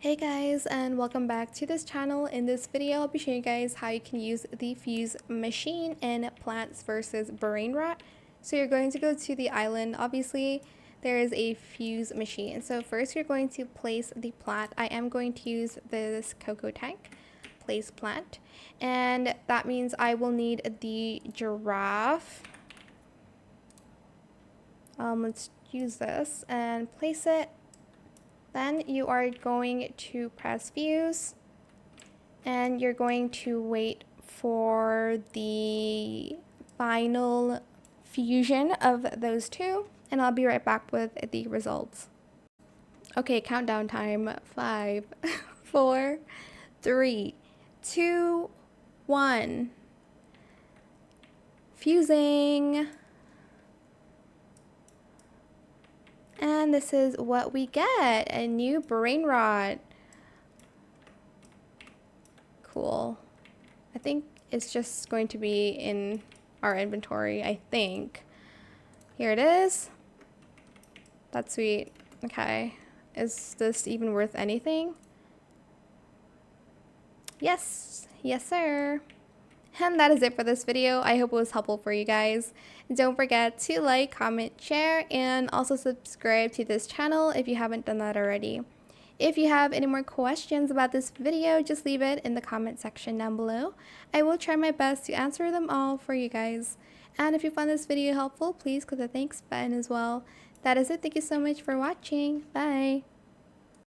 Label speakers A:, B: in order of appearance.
A: Hey guys, and welcome back to this channel. In this video I'll be showing you guys how you can use the fuse machine in Plants vs Brainrot. So you're going to go to the island. Obviously there is a fuse machine, so first you're going to place the plant. I am going to use this cocoa tank. Place plant, and that means I will need the giraffe. Let's use this and place it. Then you are going to press fuse, and you're going to wait for the final fusion of those two, and I'll be right back with the results. Okay, countdown time. 5, 4, 3, 2, 1. Fusing. And this is what we get, a new Brainrot. Cool. I think it's just going to be in our inventory, I think. Here it is. That's sweet. Okay. Is this even worth anything? Yes. Yes, sir. And that is it for this video. I hope it was helpful for you guys. Don't forget to like, comment, share, and also subscribe to this channel if you haven't done that already. If you have any more questions about this video, just leave it in the comment section down below. I will try my best to answer them all for you guys. And if you found this video helpful, please click the thanks button as well. That is it. Thank you so much for watching. Bye.